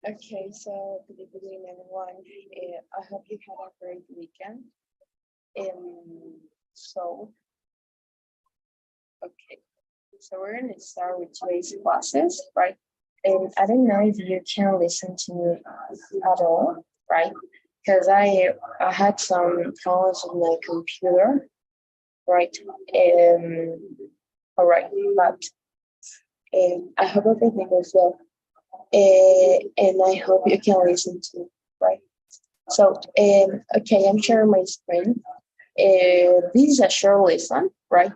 Okay, so good evening, everyone. I hope you had a great weekend. So, okay, so we're going to start with today's classes, right? And I don't know if you can listen to me at all, right? Because I had some problems with my computer, right? All right, but I hope everything goes well. And I hope you can listen to me, right? So, okay, I'm sharing my screen. This is a short lesson, right?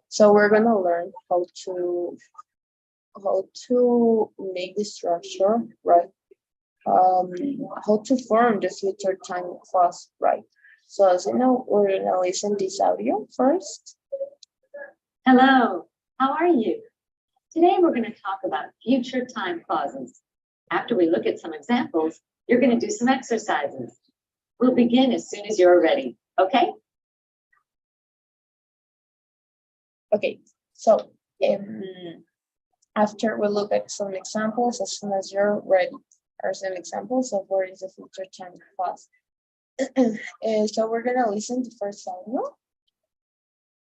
So we're gonna learn how to make the structure, right? How to form the future time clause, right? So as you know, we're gonna listen this audio first. Hello, how are you? Today we're going to talk about future time clauses. After we look at some examples, you're going to do some exercises. We'll begin as soon as you're ready, okay? Okay, so after we look at some examples, as soon as you're ready, are some examples of what is the future time clause. So we're gonna listen to first audio.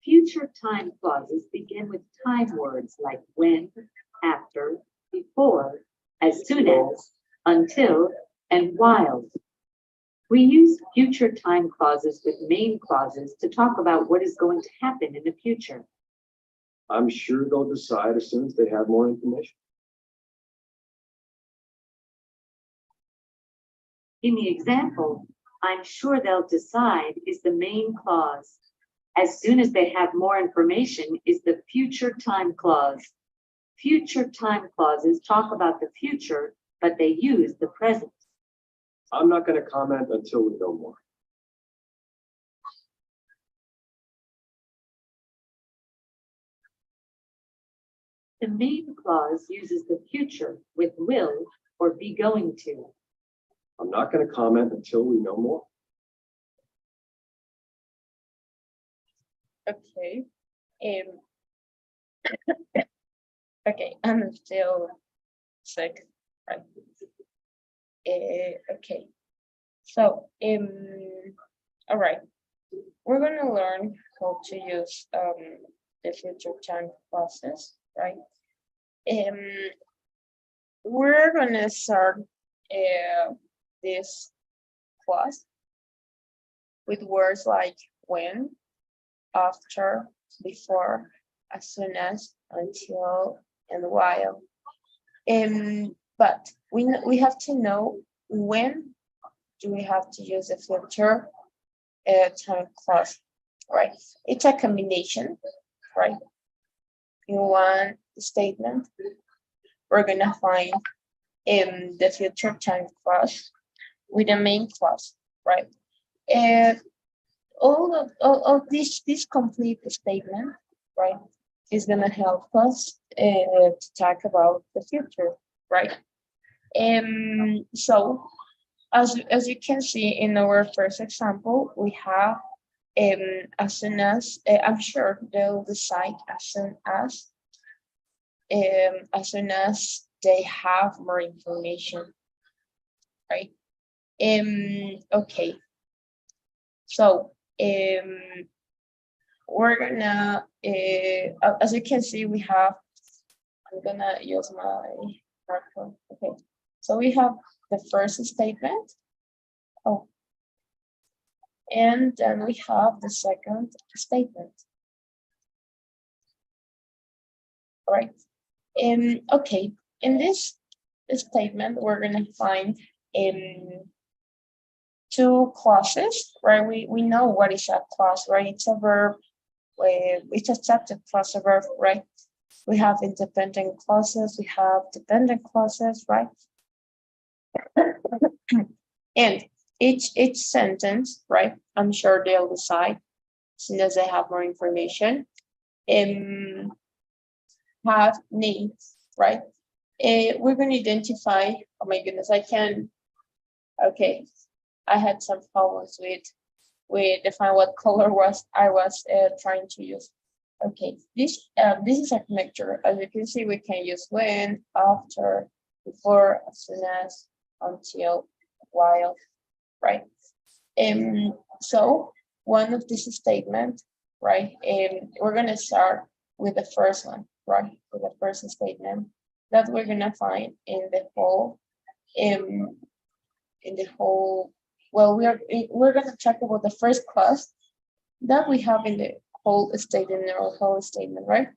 Future time clauses begin with time words like when, after, before, as soon as, until, and while. We use future time clauses with main clauses to talk about what is going to happen in the future. I'm sure they'll decide as soon as they have more information. In the example, I'm sure they'll decide is the main clause. As soon as they have more information is the future time clause. Future time clauses talk about the future, but they use the present. I'm not going to comment until we know more. The main clause uses the future with will or be going to. I'm not going to comment until we know more. Okay. Okay, I'm still sick. Right. Okay. So all right. We're gonna learn how to use the future time clauses, right? We're gonna start this class with words like when, after, before, as soon as, until, and while. But we have to know when do we have to use the future time clause, right? It's a combination, right? In one statement, we're gonna find the future time clause with the main clause, right? And all this complete statement, right, is gonna help us to talk about the future, right? So as you can see in our first example, we have as soon as I'm sure they'll decide as soon as they have more information, right? Okay. So we're gonna as you can see, we have. I'm gonna use my smartphone. Okay. So we have the first statement. Oh, and then we have the second statement. All right. Okay. In this statement, we're gonna find two clauses, right? We know what is a clause, right? It's a verb. It's a subject plus a verb, right? We have independent clauses. We have dependent clauses, right? And each sentence, right? I'm sure they'll decide as soon as they have more information. Have names, right? We're going to identify. Oh my goodness, I can. Okay, I had some problems with define what color I was trying to use. Okay, this is a connector. As you can see, we can use when, after, before, as soon as, until, while, right? So one of this statement, right? We're gonna start with the first one, right? With the first statement that we're gonna find in the whole, well, we're gonna talk about the first clause that we have in the whole statement or whole statement, right?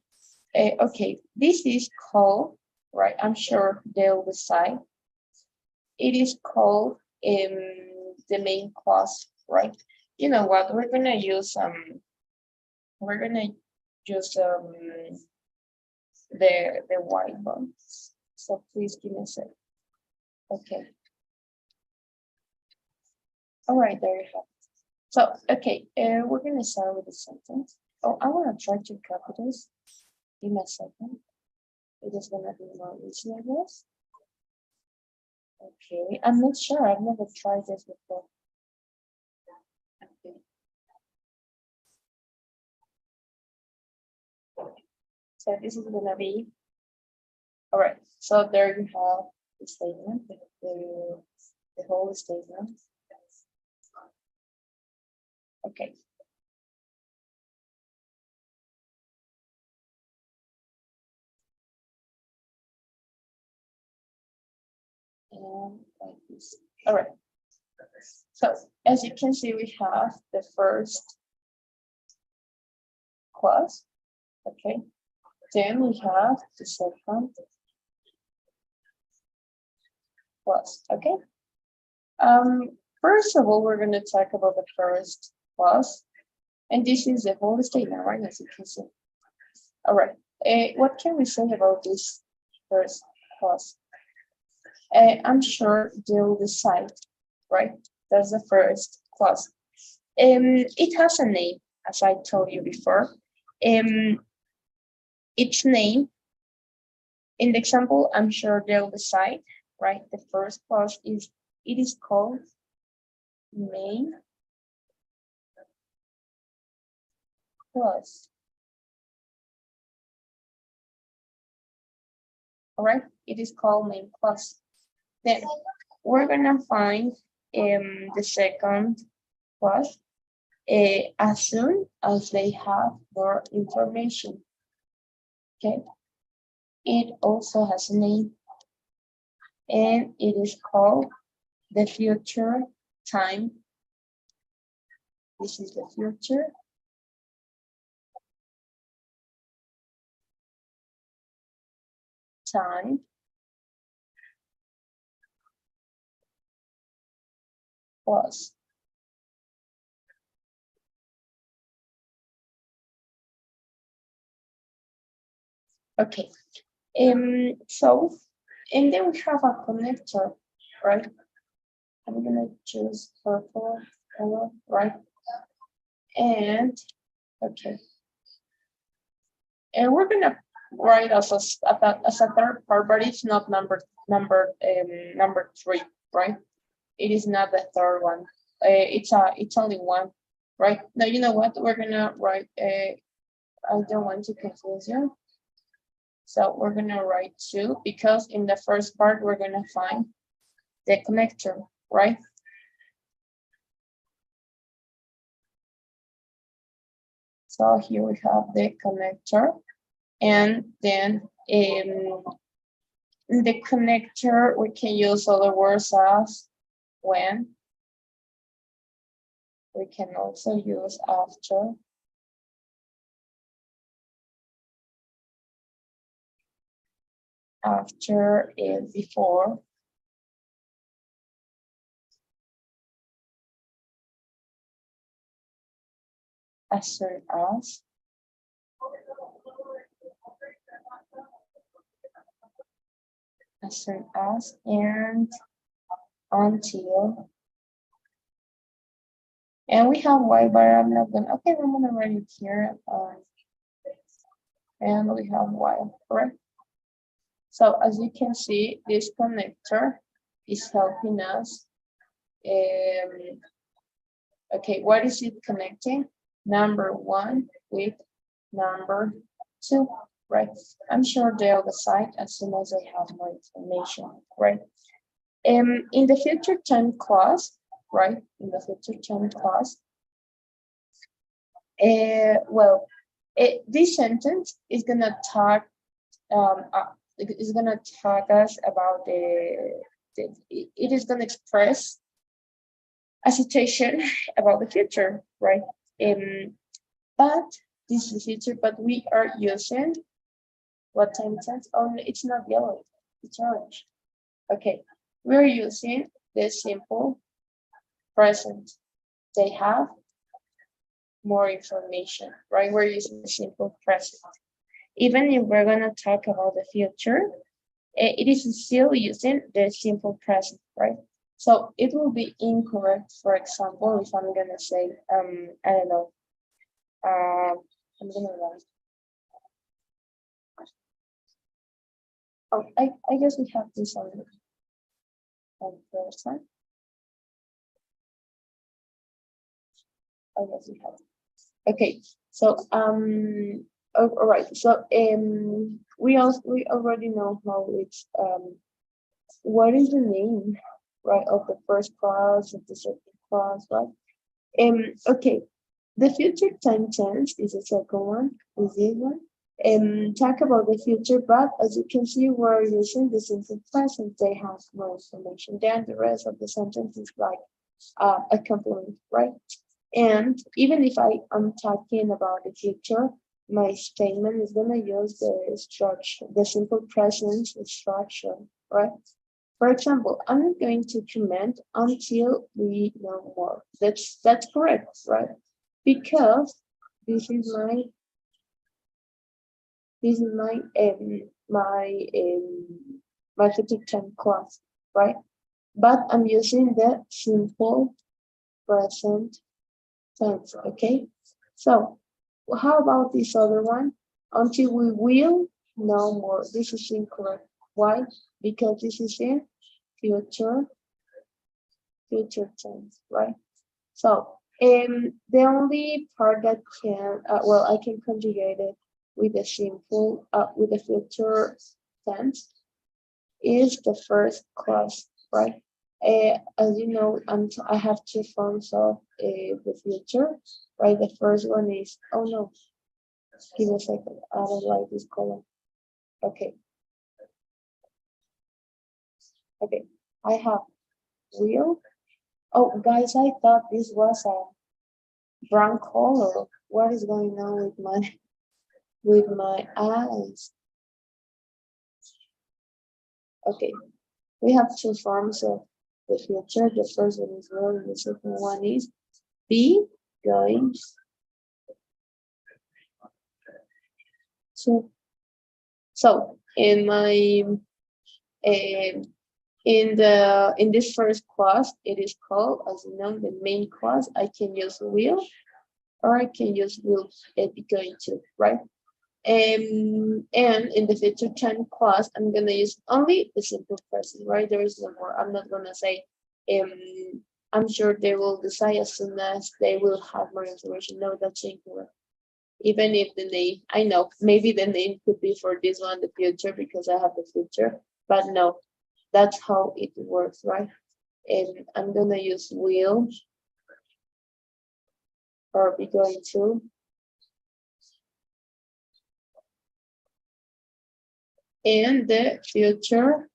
Okay, this is called, right? I'm sure they'll decide. It is called the main clause, right? You know what? We're gonna use the white one. So please give me a sec. Okay. All right, there you have it. So okay, we're gonna start with the sentence. Oh, I wanna try to copy this. Give me a second. It is gonna be more easy, I guess. Okay, I'm not sure. I've never tried this before. Okay. So this is gonna be, all right. So there you have the statement, the whole statement. Okay. And like this. All right. So as you can see, we have the first clause. Okay. Then we have the second clause. Okay. First of all, we're going to talk about the first clause, and this is the whole statement, right? As you can see. All right. What can we say about this first clause? I'm sure they'll decide, right? That's the first clause. It has a name, as I told you before. Its name, in the example, I'm sure they'll decide, right? The first clause is, it is called main clause. All right, it is called main clause. Then we're gonna find the second clause as soon as they have more information. Okay, it also has a name, and it is called the future time. This is the future time clause. Okay, so, and then we have a connector, right? I'm gonna choose purple color, right? And okay, and we're gonna write as a third part, but it's not number 3, right? It is not the third one. It's only one, right? Now you know what we're gonna write. I don't want to confuse you. So we're gonna write 2 because in the first part we're gonna find the connector, right? So here we have the connector, and then in the connector we can use other words as when. We can also use after and before. As soon as. As soon as, and until. And we have why, but I'm not gonna, okay, I'm gonna write it here. And we have while, correct? So as you can see, this connector is helping us. Okay, what is it connecting? Number 1 with number 2, right? I'm sure they'll decide as soon as they have more information, right? In the future time clause, right? In the future time clause, well, this sentence is gonna talk is gonna talk us about it is gonna express a situation about the future, right? But this is the future, but we are using what time tense? Oh, no, it's not yellow, it's orange. Okay, we're using the simple present. They have more information, right? We're using the simple present. Even if we're gonna talk about the future, it is still using the simple present, right? So it will be incorrect, for example, if I'm gonna say, I don't know, I'm gonna write. Oh, I guess we have this on first time. I guess we have. Okay, so all right. So we already know how it's what is the name, right, of the first clause, of the second clause, right? Okay, the future time tense is the second one, is this one. Talk about the future, but as you can see, we're using the simple present. They have more information. Then the rest of the sentence is like a complement, right? And even if I am talking about the future, my statement is gonna use the structure, the simple present structure, right? For example, I'm not going to comment until we know more. That's correct, right? Because this is my my future time class, right? But I'm using the simple present tense, okay? So how about this other one? Until we will know more. This is incorrect. Why? Because this is in future tense, right? So the only part that can well, I can conjugate it with the simple with the future tense is the first clause, right? As you know, I have two forms of the future, right? The first one is, oh no, give me a second, I don't like this color. Okay. Okay, I have will. Oh, guys, I thought this was a brown color. What is going on with my eyes? Okay, we have two forms of the future. The first one is will, and the second one is be going to. So in my in this first clause, it is called, as you know, the main clause. I can use will, or I can use will be going to, right? And in the future time clause, I'm gonna use only the simple present, right? There is no more. I'm not gonna say I'm sure they will decide as soon as they will have more information. No, that's incorrect. Even if the name, I know maybe the name could be for this one, the future, because I have the future, but no, that's how it works, right? And I'm gonna use will or be going to. And the future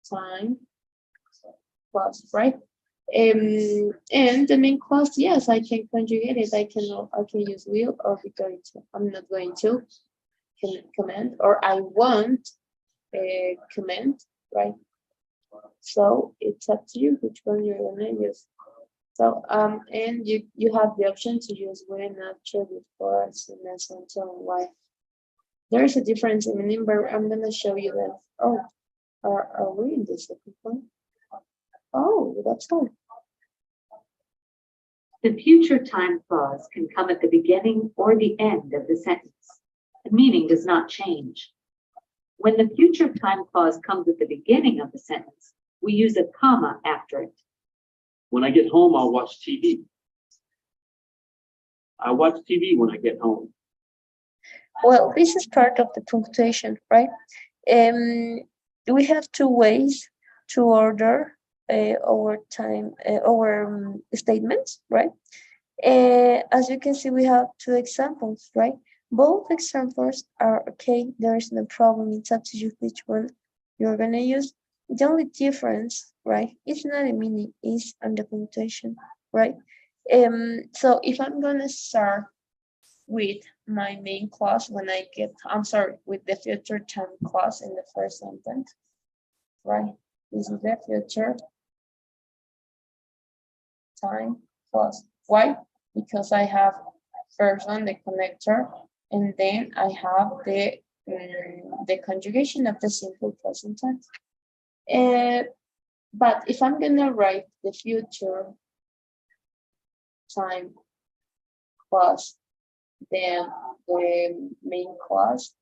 time clause, right? And the main clause, yes, I can conjugate it. I can use will or be going to. I'm not going to comment, or I won't comment, right? So it's up to you which one you're gonna use. So and you have the option to use when, after, before, as soon as, until, and why. There is a difference in meaning, but I'm gonna show you that. Oh, are we in the second one? Oh, that's all. The future time clause can come at the beginning or the end of the sentence. The meaning does not change. When the future time clause comes at the beginning of the sentence, we use a comma after it. When I get home, I'll watch TV. I watch TV when I get home. Well, this is part of the punctuation, right? We have two ways to order our time, our statements, right? As you can see, we have two examples, right? Both examples are okay. There is no problem. It's up to you which one you're gonna use. The only difference, right? It's not a meaning, it's on the punctuation, right? So if I'm gonna start with my main clause when I get, I'm sorry, with the future time clause in the first sentence, right? This is the future time clause. Why? Because I have first one, the connector, and then I have the conjugation of the simple present tense. But if I'm gonna write the future time clause, then the main clause,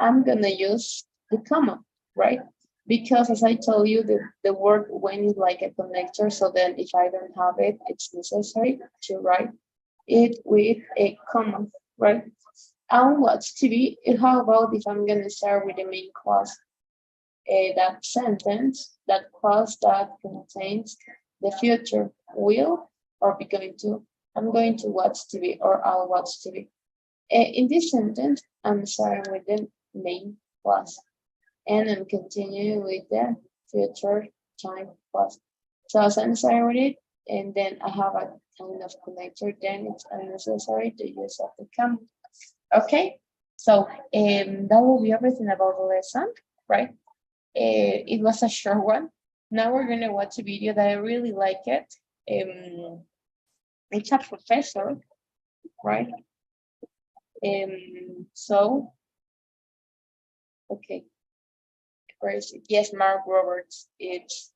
I'm gonna use the comma, right? Because as I told you, the word when is like a connector, so then if I don't have it, it's necessary to write it with a comma, right? And what's to be, how about if I'm gonna start with the main clause? That sentence, that clause that contains the future will or be going to, I'm going to what's to be or I'll what's to be. In this sentence, I'm starting with the main clause and I'm continuing with the future time clause. So as I'm starting with it, and then I have a kind of connector, then it's unnecessary to use of the comma. Okay, so that will be everything about the lesson, right? It was a short one. Now we're gonna watch a video that I really like it. It's a professor, right? So, okay, where is it? Yes, Mark Roberts. It's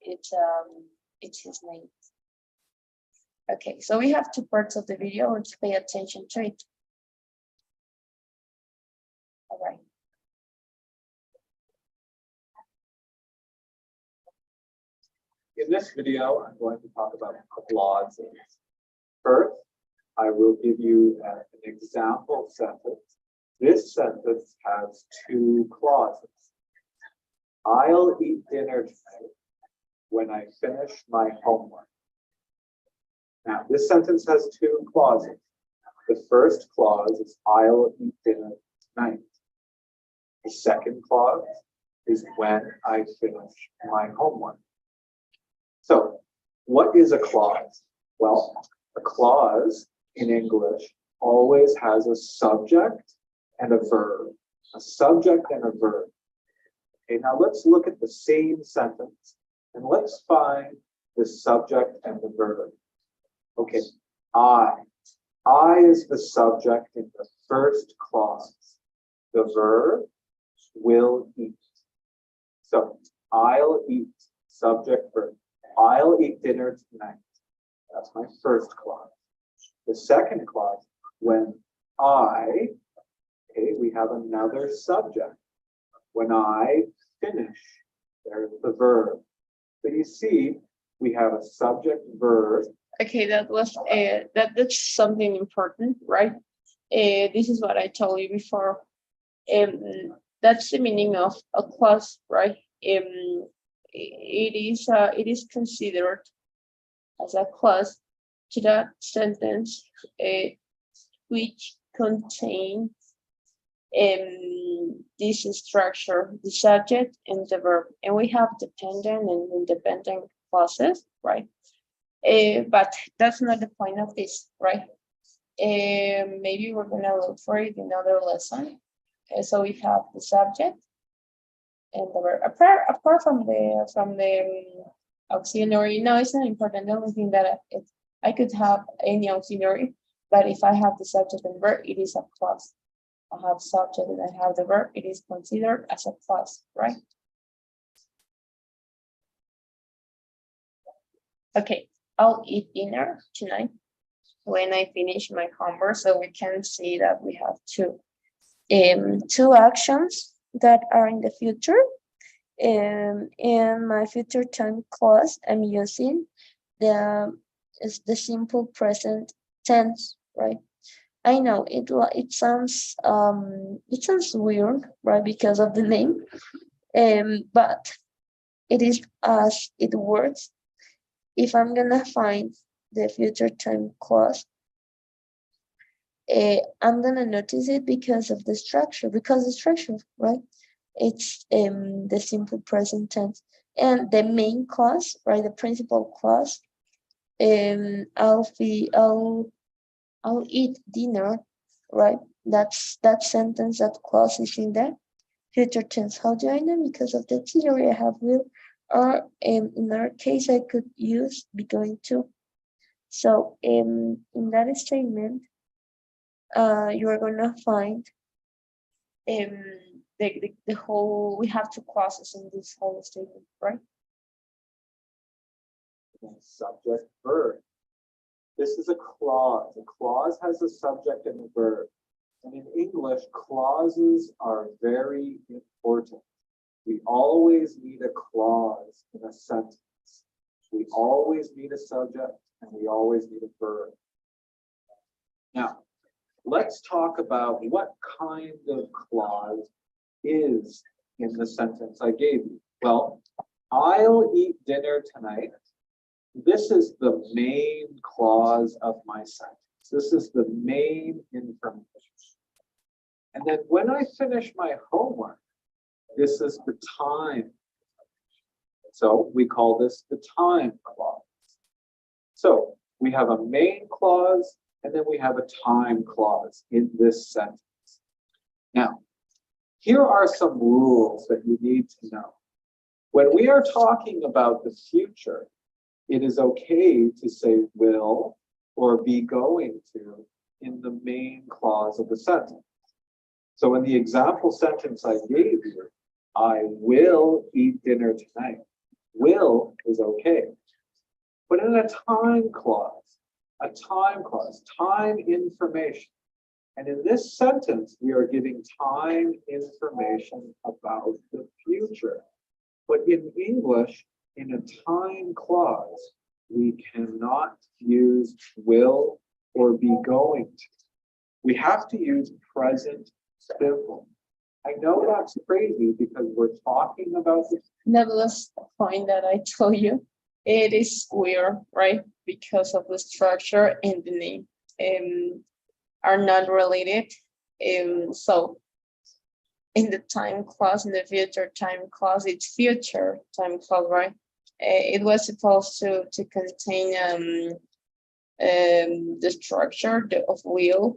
his name. Okay, so we have two parts of the video. Let's pay attention to it. All right. In this video, I'm going to talk about clauses. First, I will give you an example sentence. This sentence has two clauses. I'll eat dinner tonight when I finish my homework. Now, this sentence has two clauses. The first clause is I'll eat dinner tonight. The second clause is when I finish my homework. So, what is a clause? Well, a clause in English always has a subject and a verb. A subject and a verb. Okay, now let's look at the same sentence and let's find the subject and the verb. Okay, I is the subject in the first clause. The verb will eat. So I'll eat, subject verb. I'll eat dinner tonight. That's my first clause. The second clause, when I, okay, we have another subject. When I finish, there's the verb. So you see, we have a subject verb. Okay, that was that's something important, right? This is what I told you before. That's the meaning of a clause, right? It is considered as a clause to that sentence which contains this structure, the subject and the verb, and we have dependent and independent clauses, right? But that's not the point of this, right? Maybe we're gonna look for it in another lesson. So we have the subject and the verb. Apart from the auxiliary, no, it's not important. The only thing that I could have any auxiliary, but if I have the subject and verb, it is a clause. I have subject and I have the verb, it is considered as a clause, right? Okay, I'll eat dinner tonight when I finish my homework. So we can see that we have two actions that are in the future. In my future time clause, I'm using is the simple present tense, right? I know it sounds weird, right, because of the name, but it is as it works. If I'm gonna find the future time clause, I'm gonna notice it because of the structure, right? It's the simple present tense and the main clause, right? The principal clause. I'll eat dinner, right? That sentence, that clause is in there. Future tense. How do I know? Because of the theory I have will, or in our case, I could use be going to. So in that statement, you are gonna find the whole. We have two clauses in this whole statement, right? Subject, verb. This is a clause. A clause has a subject and a verb. And in English, clauses are very important. We always need a clause in a sentence. We always need a subject and we always need a verb. Now, let's talk about what kind of clause is in the sentence I gave you. Well, I'll eat dinner tonight. This is the main clause of my sentence. This is the main information. And then when I finish my homework, this is the time. So we call this the time clause. So we have a main clause and then we have a time clause in this sentence. Now, here are some rules that you need to know. When we are talking about the future, it is okay to say will or be going to in the main clause of the sentence. So in the example sentence I gave you, I will eat dinner tonight. Will is okay. But in a time clause, time information. And in this sentence, we are giving time information about the future. But in English, in a time clause, we cannot use will or be going to. We have to use present simple. I know that's crazy because we're talking about this. Nevertheless, the point that I told you, it is weird, right? Because of the structure and the name are not related. So in the time clause, in the future time clause, it's future time clause, right? It was supposed to contain the structure of will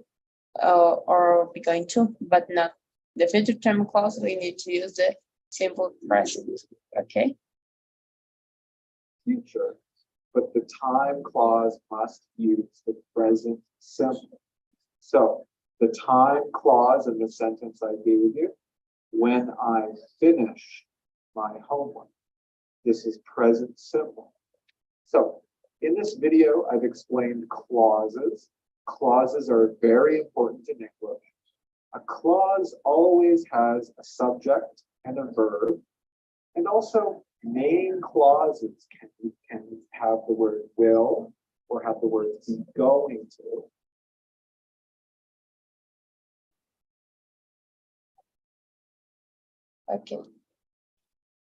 or be going to, but not the future time clause. We need to use the simple present. Okay. Future, but the time clause must use the present simple. So the time clause in the sentence I gave you, when I finish my homework, this is present simple. So in this video, I've explained clauses. Clauses are very important in English. A clause always has a subject and a verb, and also main clauses can have the word will or have the word be going to. Okay.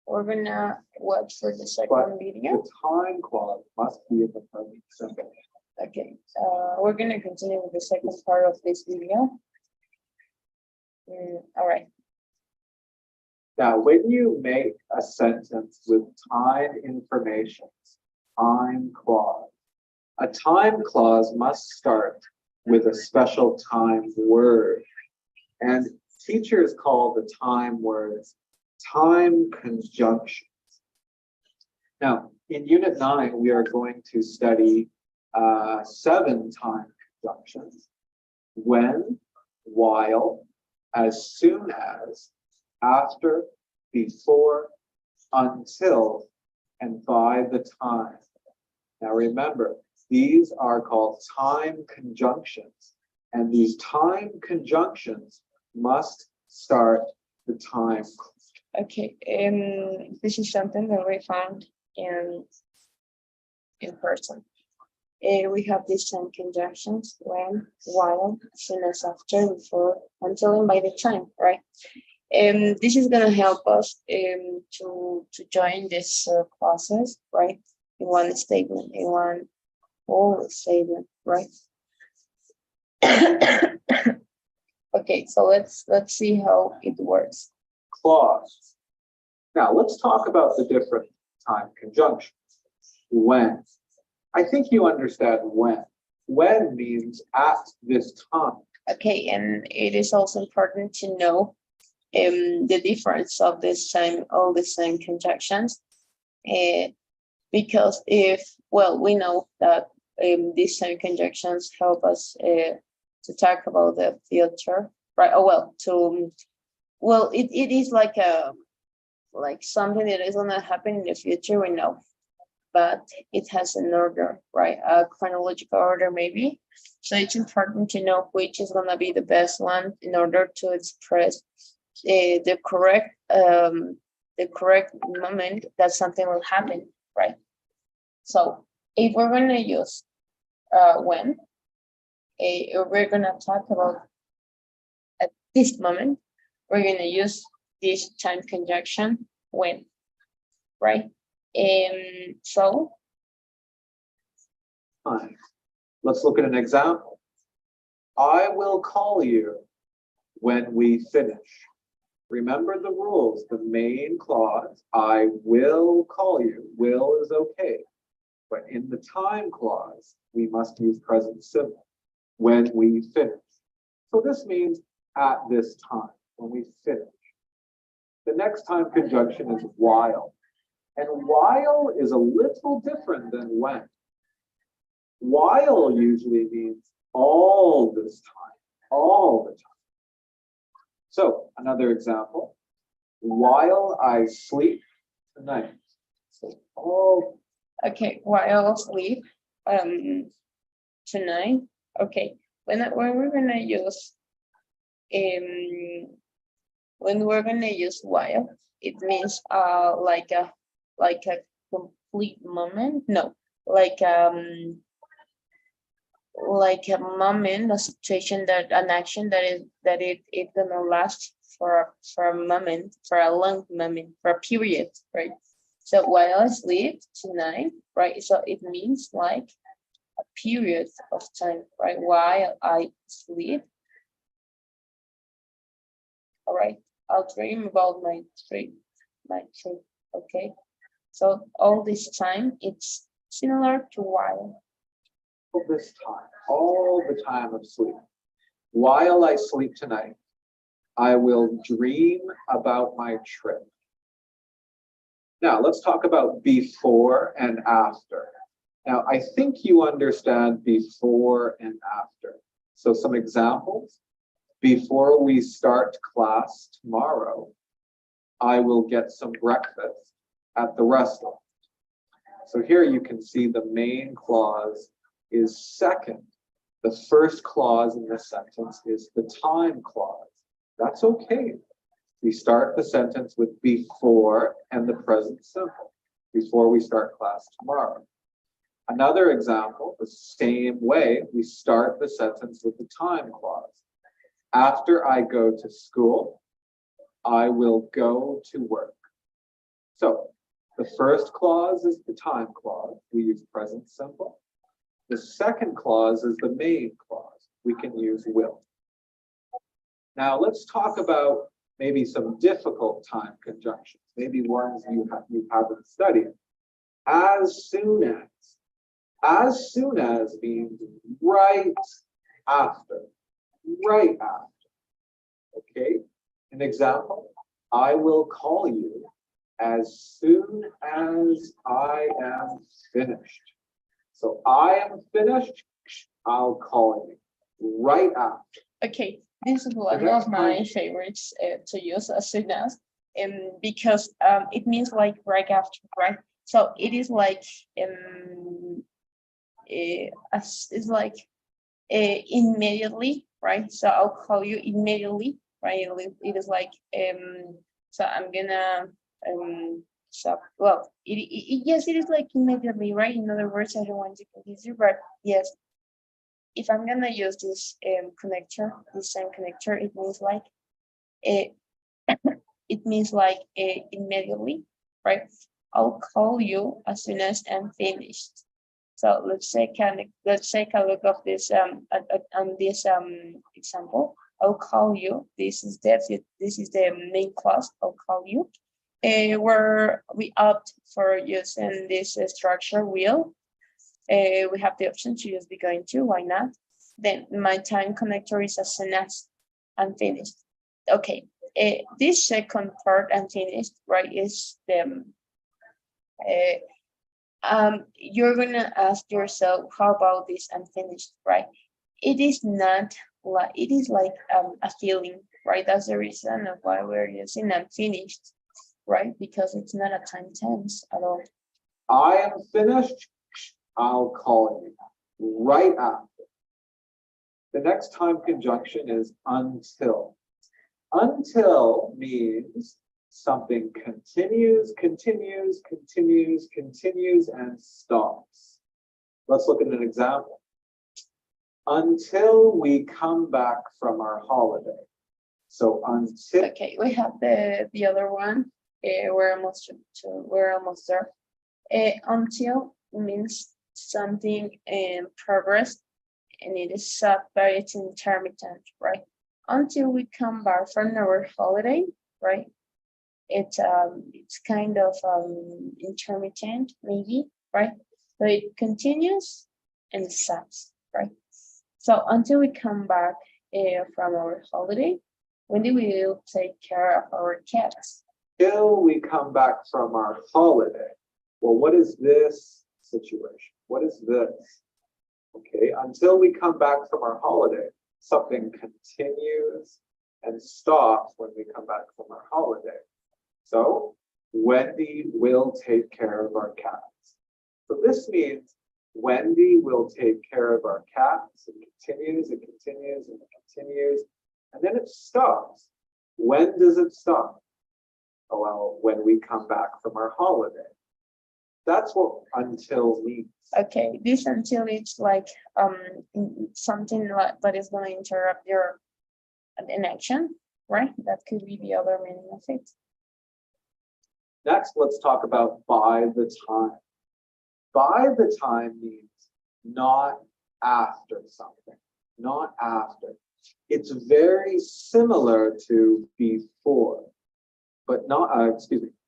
We're gonna watch for the second But video. the time clause must be in the present simple. Okay. We're gonna continue with the second part of this video. All right. Now, when you make a sentence with time information, time clause, a time clause must start with a special time word. And teachers call the time words time conjunctions. Now, in Unit 9, we are going to study 7 time conjunctions. When, while, as soon as, after, before, until, and by the time. Now remember, these are called time conjunctions, and these time conjunctions must start the time. Okay. This is something that we found in in person. We have these time conjunctions: when, while, as soon as, after, before, until, and by the time, right? This is gonna help us to join this process, right? In one statement, in one whole statement, right? Okay, so let's see how it works. Clause. Now, let's talk about the different time conjunctions. When. I think you understand when. When means at this time. Okay, and it is also important to know the difference of this time, all the same conjunctions, because we know that these time conjunctions help us to talk about the future, right? It is like something that is gonna happen in the future, we know, but it has an order, right? A chronological order, maybe. So it's important to know which is gonna be the best one in order to express the correct moment that something will happen, right? So if we're gonna use when, we're gonna talk about at this moment, we're gonna use this time conjunction when, right? So Fine. Let's look at an example. I will call you when we finish. Remember the rules. The main clause, I will call you. Will is okay. But in the time clause, we must use present simple. When we finish. So this means at this time, when we finish. The next time conjunction is while. And while is a little different than when. While usually means all this time, all the time. So another example, while I sleep tonight. So okay, while I sleep tonight. Okay, when we're gonna use while, it means like a complete moment. No, like a moment, a situation, that an action that it gonna last for a moment, for a long moment, for a period, right? So while I sleep tonight, right? So it means like a period of time, right? While I sleep, all right, I'll dream about my trip, okay? So all this time, it's similar to while. all this time, all the time of sleep. While I sleep tonight, I will dream about my trip. Now, let's talk about before and after. Now, I think you understand before and after. So some examples. Before we start class tomorrow, I will get some breakfast at the restaurant. So here you can see the main clause is second. The first clause in the sentence is the time clause. That's okay. We start the sentence with before and the present simple, before we start class tomorrow. Another example, the same way, we start the sentence with the time clause. After I go to school, I will go to work. So the first clause is the time clause. We use present simple. The second clause is the main clause. We can use will. Now let's talk about maybe some difficult time conjunctions, maybe ones you haven't studied. As soon as. As soon as means right after. Right after. Okay? An example, I will call you as soon as I am finished. So I am finished, I'll call you right after. Okay, this is one of my favorites to use, as soon as, because it means like right after, right? So it is like it's like immediately, right? So I'll call you immediately, right? It is like so I'm gonna So, well, yes, it is like immediately, right? In other words, I don't want to confuse you, but yes, if I'm gonna use this connector, this same connector, it means like it, it means like immediately, right? I'll call you as soon as I'm finished. So let's take a look of this on this example. I'll call you. This is the main class. I'll call you. Where we opt for using this structure will. We have the option to use be going to. Why not? Then my time connector is as soon as I'm finished. Okay. This second part I'm finished, right? Is the you're gonna ask yourself, how about this unfinished, right? It is not like, it is like a feeling, right? That's the reason of why we're using unfinished, right? Because it's not a time tense at all. I am finished. I'll call you right after. The next time conjunction is until. Until means something continues, and stops. Let's look at an example. Until we come back from our holiday. So until. Okay, we have the other one. We're almost there. Until means something in progress, and it is but it's intermittent, right? Until we come back from our holiday, right? It's kind of intermittent, maybe, right? So it continues and stops, right? So until we come back from our holiday, when do we will take care of our cats? Till we come back from our holiday. Well, what is this situation? What is this? Okay, until we come back from our holiday, something continues and stops when we come back from our holiday. So Wendy will take care of our cats. So this means Wendy will take care of our cats. It continues, and then it stops. When does it stop? Oh, well, when we come back from our holiday. That's what until means. Okay, this until it's like something that is going to interrupt your an action, right? That could be the other meaning of it. Next, let's talk about by the time. By the time means not after something, not after. It's very similar to before, but not,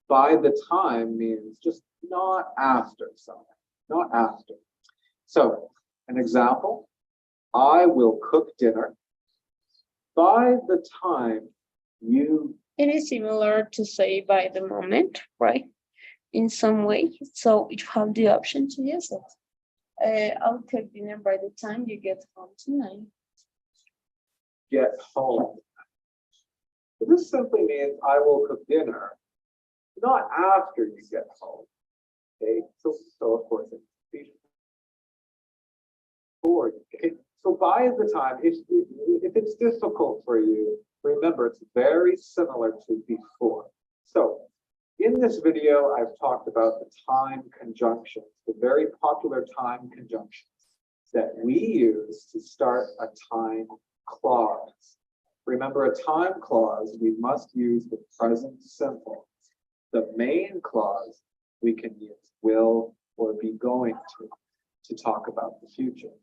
by the time means just not after something, not after. So, an example, I will cook dinner by the time you. It is similar to say by the moment, right? In some way, so you have the option to use it. I'll cook dinner by the time you get home tonight. Get home. So this simply means I will cook dinner, not after you get home. Okay, so of course it's before. Okay, so by the time, if it's difficult for you, remember it's very similar to before. So in this video, I've talked about the time conjunctions, the very popular time conjunctions that we use to start a time clause. Remember, a time clause, we must use the present simple. The main clause, we can use will or be going to talk about the future.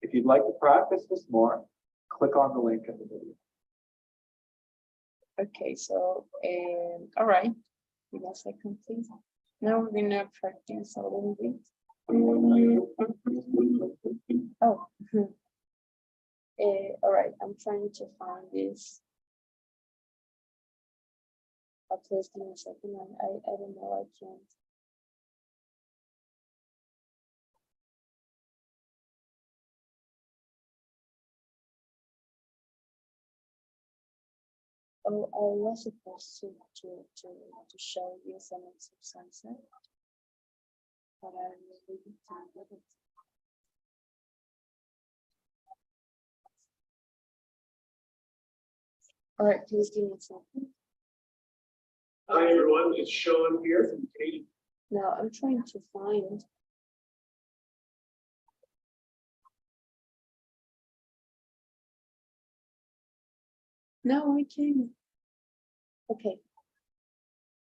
If you'd like to practice this more, click on the link in the video. Okay, so all right, give me a second, please. Now we're gonna practice a little bit. Oh, all right, I'm trying to find this. Please give me a second. I don't know, I can't. Oh, I was supposed to show you some exercises, but I really didn't do it. All right, please give me a second. Hi, everyone. It's Sean here from Katie. No, I'm trying to find. No, I can't. Okay.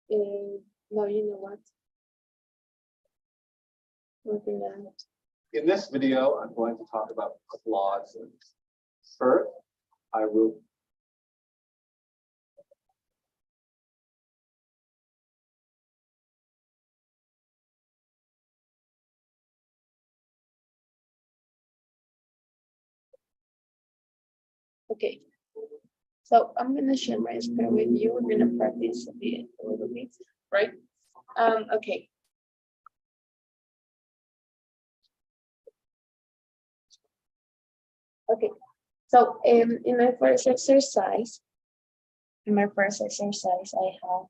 No, you know what? We're gonna. In this video, I'm going to talk about clauses. First, I will Okay. So I'm gonna share my screen with you. We're gonna practice a little bit, right? Okay. Okay. So in my first exercise, I have,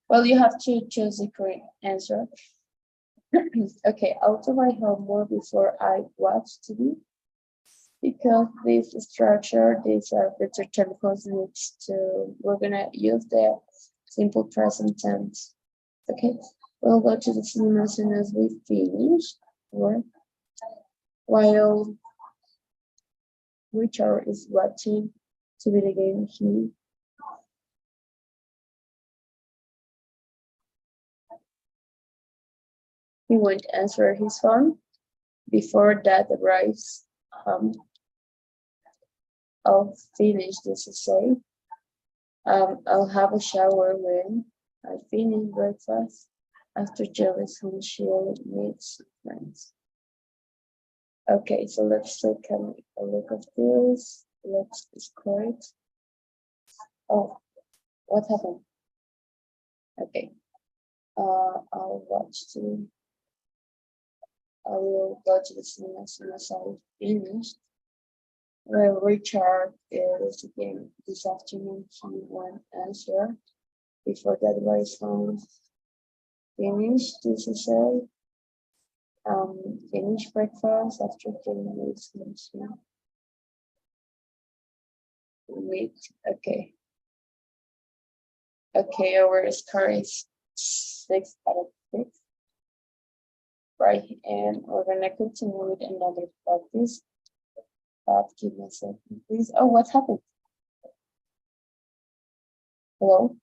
well, you have to choose the correct answer. Okay, I'll do my homework before I watch TV. Because this structure, these are the chemicals needs to, we're gonna use the simple present tense. Okay, we'll go to the cinema as soon as we finish work. While Richard is watching TV again, he won't answer his phone. Before that arrives, I'll finish this essay. I'll have a shower when I finish breakfast. After Jill is home, she'll meet friends. Okay, so let's take a look at this. Let's score it. Oh, what happened? Okay. I'll watch the. I will go to the cinema as soon as I finish. Well, Richard is again this afternoon. He won't answer. Before that was finish this essay. Finish breakfast after 10 minutes. Wait, okay. Okay, our score is 6 out of 6. Right, and we're gonna continue with another practice. But give me a second, please. Oh, what happened? Hello?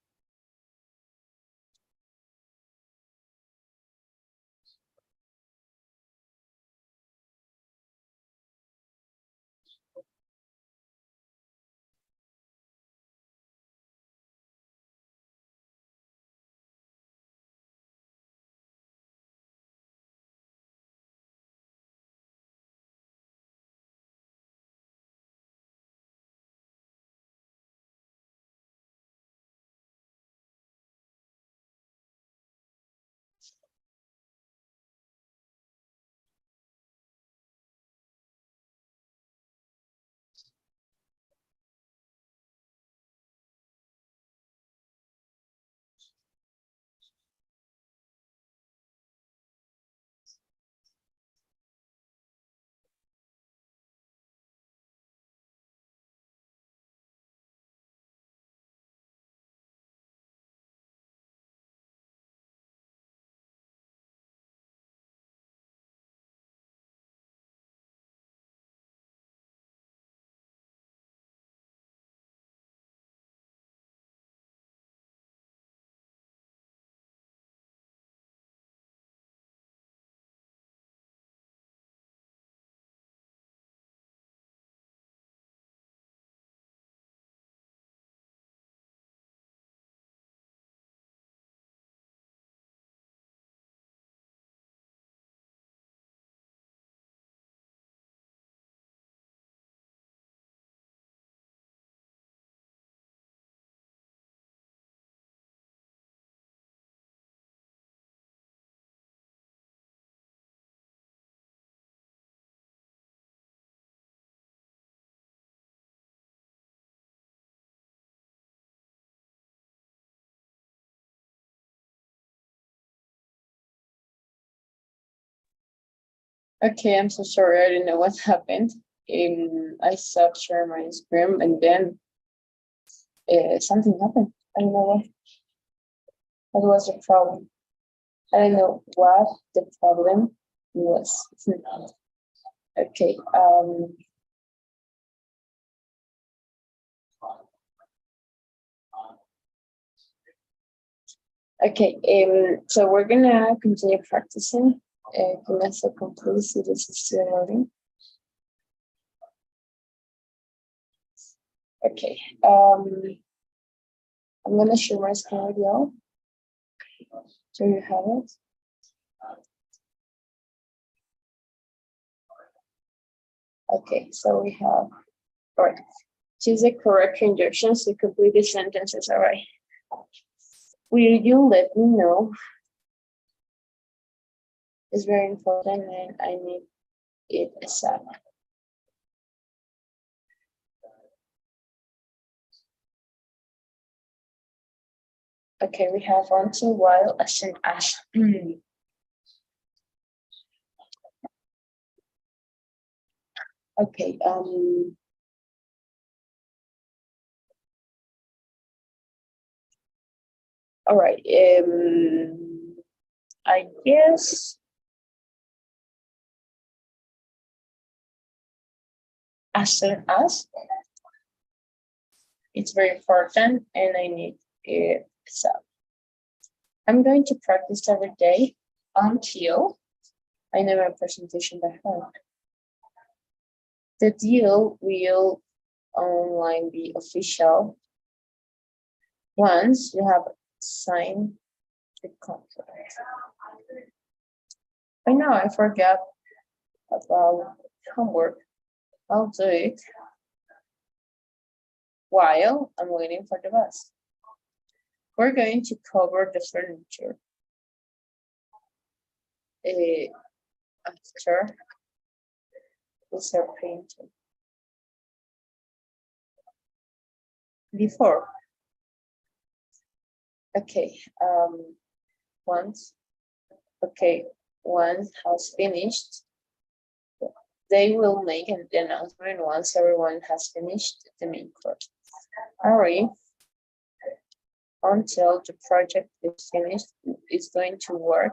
Okay, I'm so sorry. I didn't know what happened. I stopped sharing my screen and then something happened. I don't know what. What was the problem? I don't know what the problem was. Okay. Okay. So we're gonna continue practicing. Give me a second, please. It is still loading. Okay. I'm gonna share my screen with y'all. So you have it. Okay, so we have, all right. Choose the correct conjunctions to complete the sentences. All right. Will you let me know? It's very important and I need it ASAP. Okay, we have until, while, as soon as. Okay, all right, I guess as soon as, it's very important and I need it ASAP. I'm going to practice every day until I know my presentation by heart. The deal will online be official once you have signed the contract. I know I forgot about homework. I'll do it while I'm waiting for the bus. We're going to cover the furniture after we start painting. Before. Okay, once has finished, they will make an announcement once everyone has finished the main course. Hurry until the project is finished. It's going to work.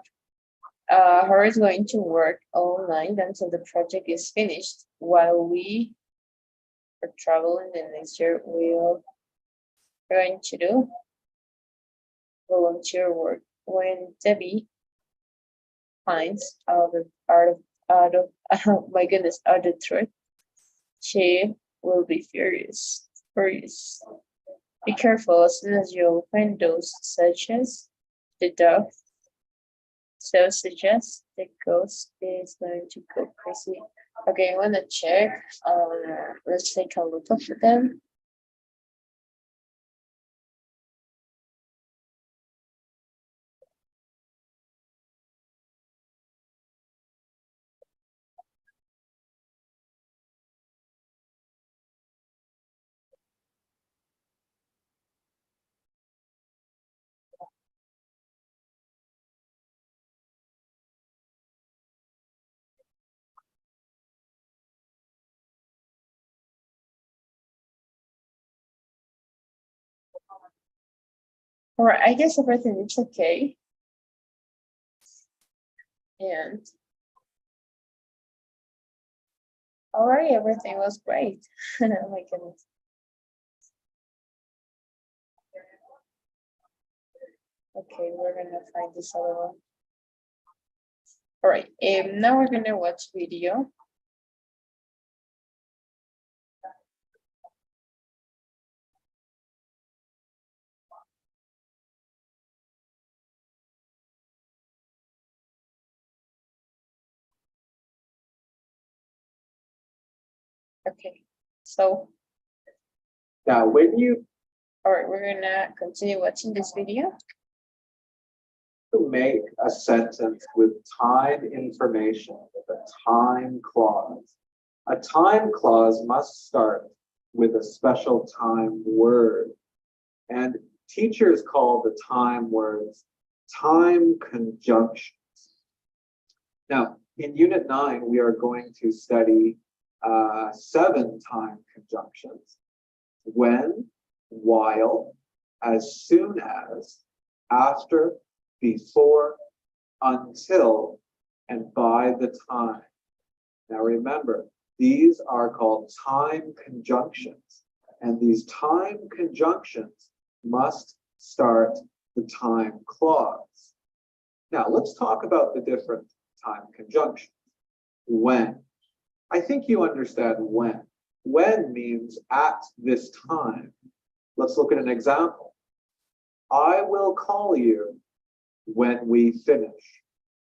Hurry is going to work all night until the project is finished. While we are traveling the next year, we're going to do volunteer work. When Debbie finds out of oh my goodness, out the truth, she will be furious. Be careful as soon as you open those such as the dog sausages, the ghost is going to go crazy. Okay, I wanna check. Let's take a look at them. All right, I guess everything is okay. And all right, everything was great. Oh my goodness. Okay, we're gonna find this other one. All right, now we're gonna watch video. Okay, so Now, when you all right, we're gonna continue watching this video. make a sentence with time information, with a time clause, a time clause must start with a special time word. And teachers call the time words time conjunctions. Now, in Unit 9, we are going to study 7 time conjunctions: when, while, as soon as, after, before, until, and by the time. Now remember, these are called time conjunctions, and these time conjunctions must start the time clause. Now let's talk about the different time conjunctions. When. I think you understand when. When means at this time. Let's look at an example. I will call you when we finish.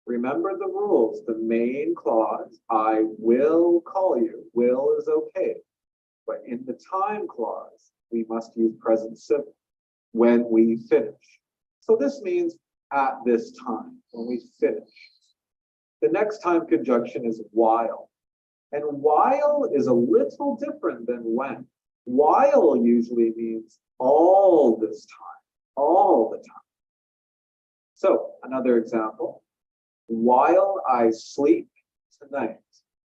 Remember the rules. The main clause, I will call you. Will is okay. But in the time clause, we must use present simple. When we finish. So this means at this time, when we finish. The next time conjunction is while. And while is a little different than when. While usually means all this time, all the time. So another example, while I sleep tonight.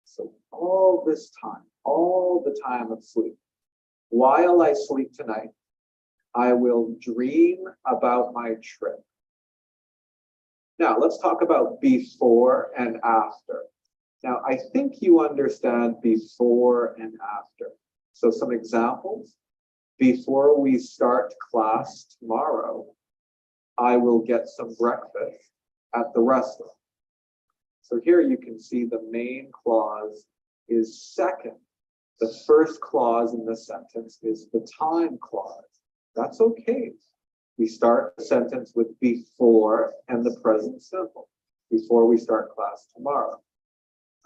So all this time, all the time of sleep. While I sleep tonight, I will dream about my trip. Now let's talk about before and after. Now, I think you understand before and after. So some examples. Before we start class tomorrow, I will get some breakfast at the restaurant. So here you can see the main clause is second. The first clause in the sentence is the time clause. That's okay. We start the sentence with before and the present simple. Before we start class tomorrow.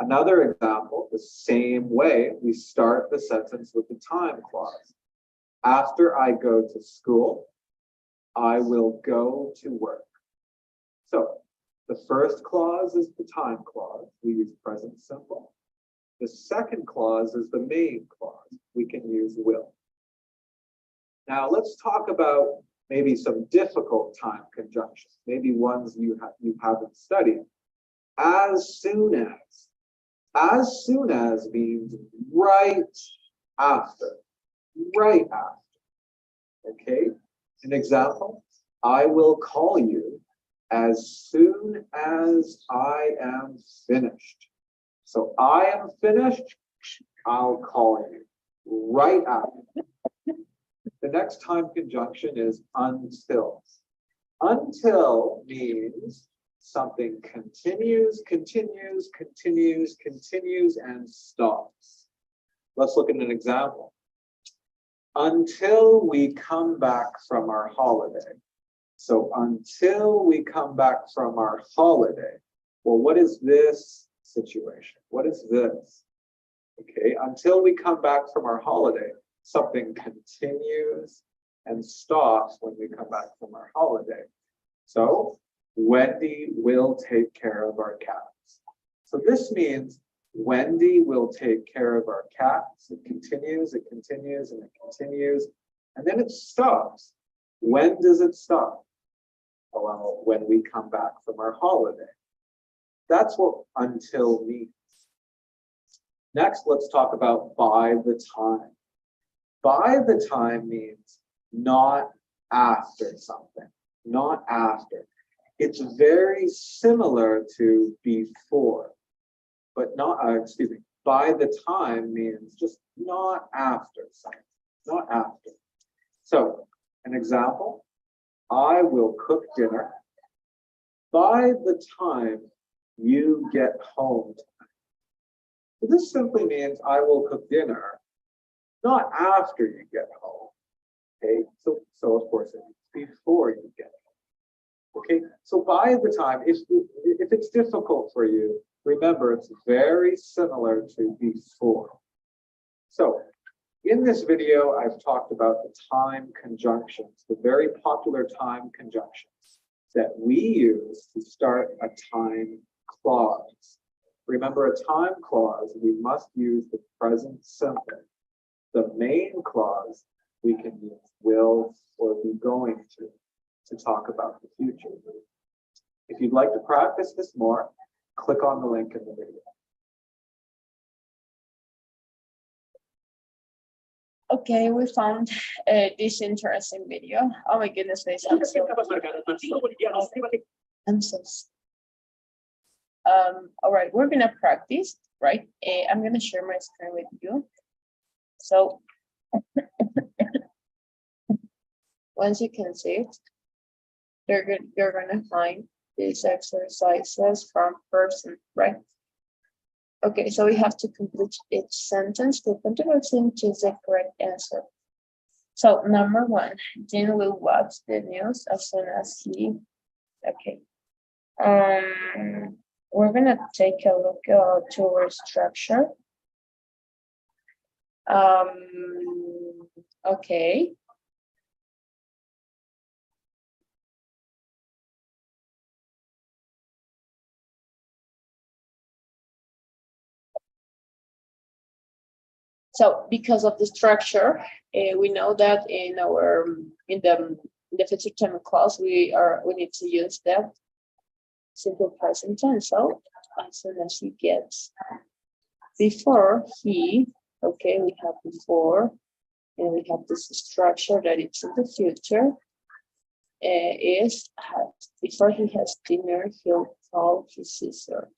Another example, the same way, we start the sentence with the time clause. After I go to school, I will go to work. So the first clause is the time clause. We use present simple. The second clause is the main clause. We can use will. Now let's talk about maybe some difficult time conjunctions, maybe ones you haven't studied. As soon as. As soon as means right after, right after, okay? An example, I will call you as soon as I am finished. So I am finished, I'll call you right after. The next time conjunction is until. Until means something continues, continues, continues, continues, and stops. Let's look at an example. Until we come back from our holiday. So until we come back from our holiday. Well, what is this situation? What is this? Okay, until we come back from our holiday, something continues and stops when we come back from our holiday. So Wendy will take care of our cats. So this means Wendy will take care of our cats. It continues, and it continues, and then it stops. When does it stop? Well, when we come back from our holiday. That's what until means. Next, let's talk about by the time. By the time means not after something, not after. It's very similar to before, but not, by the time means just not after something, not after. So, an example, I will cook dinner by the time you get home tonight. So this simply means I will cook dinner not after you get home. Okay, so of course it's before you get home. Okay, so by the time, if it's difficult for you, remember it's very similar to before. So in this video, I've talked about the time conjunctions, the very popular time conjunctions that we use to start a time clause. Remember, a time clause, we must use the present simple. The main clause, we can use will or be going to talk about the future. If you'd like to practice this more, click on the link in the video. Okay, we found this interesting video. Oh my goodness, guys, I'm so all right, we're gonna practice, right? I'm gonna share my screen with you. So once you can see it, you're gonna find these exercises from person, right? Okay, so we have to complete each sentence to contribute to the correct answer. So number one, Dean will watch the news as soon as he. Okay. We're gonna take a look to our structure. Okay. So because of the structure, we know that in the future time clause we need to use the simple present tense. So as soon as he gets, before he, okay, we have before, and we have this structure that it's in the future. Before he has dinner, he'll call his sister.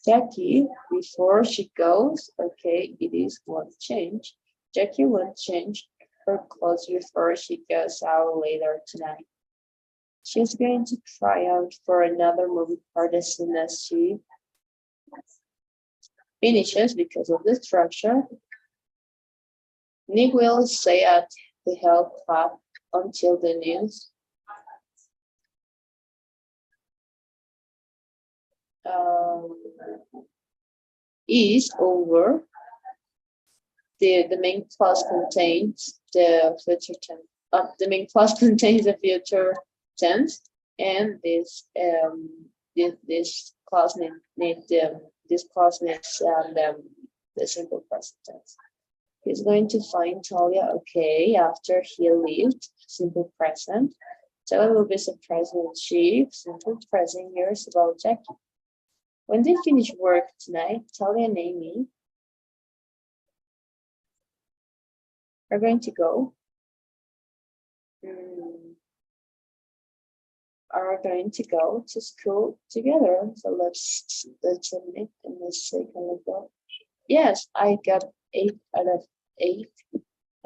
Jackie, before she goes, okay, it is one change. Jackie will change her clothes before she goes out later tonight. She's going to try out for another movie part as soon as she finishes because of the structure. Nick will stay at the health club until the news is over. The main clause contains the future tense. The main clause contains the future tense, and this clause needs the simple present tense. He's going to find Talia, okay, after he leaves, simple present. Talia will be surprised when she, simple present, hears about Jackie. When they finish work tonight, Talia and Amy are going to go. Are going to go to school together. So let's admit in this second go. Yes, I got 8 out of 8,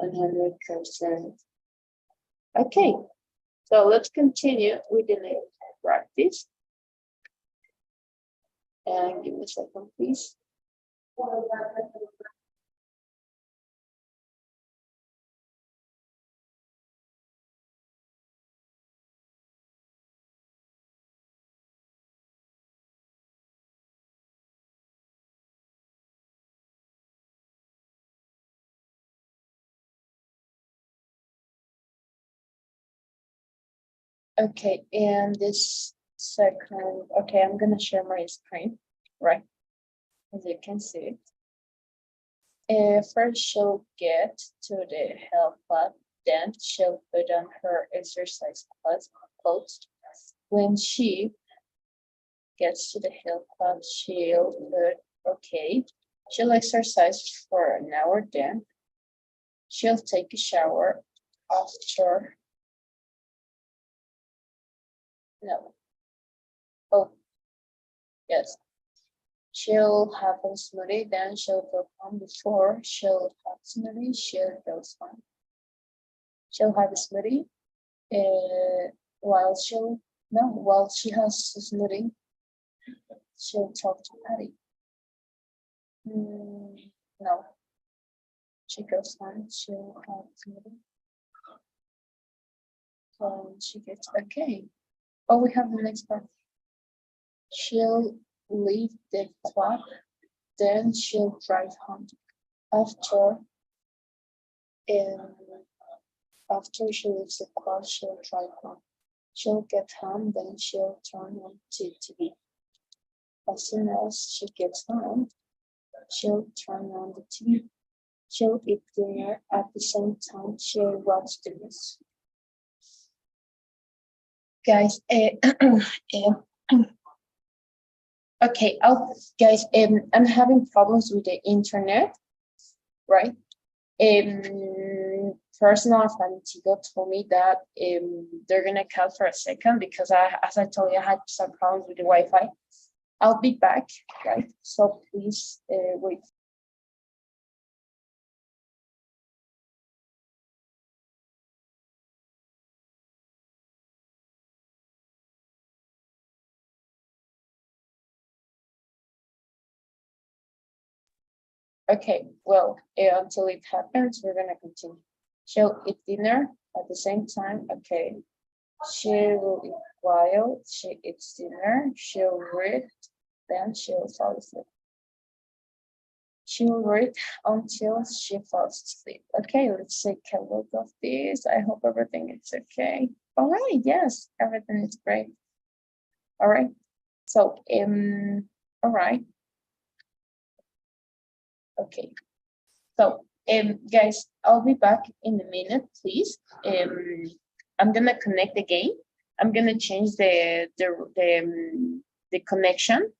100%. Okay, so let's continue with the next practice. And give me a second, please. Okay, and this second, okay, I'm gonna share my screen, right? As you can see. First, she'll get to the health club, then she'll put on her exercise clothes. When she gets to the health club, she'll put, okay, she'll exercise for an hour, then she'll take a shower after. No. Oh, yes. She'll have a smoothie, then she'll go home. Before she'll have smoothie, she'll go home. She'll have a smoothie. While she has a smoothie, she'll talk to Patty. No. She goes home, she'll have a smoothie. So she gets okay. Oh, we have the next part. She'll leave the club, then she'll drive home. After she leaves the club, she'll drive home. She'll get home, then she'll turn on TV. As soon as she gets home, she'll turn on the TV. She'll eat dinner at the same time she'll watch the news. Guys, okay, guys, I'm having problems with the internet, right? personal friend Tigo told me that they're gonna cut for a second because as I told you, I had some problems with the Wi-Fi. I'll be back, right? So please wait. Okay, well, until it happens, we're gonna continue. She'll eat dinner at the same time. Okay. She will eat while she eats dinner. She'll read, then she'll fall asleep. She will read until she falls asleep. Okay, let's take a look of this. I hope everything is okay. All right, yes, everything is great. All right. So, all right. Okay. So, guys, I'll be back in a minute, please. I'm gonna connect again. I'm gonna change the connection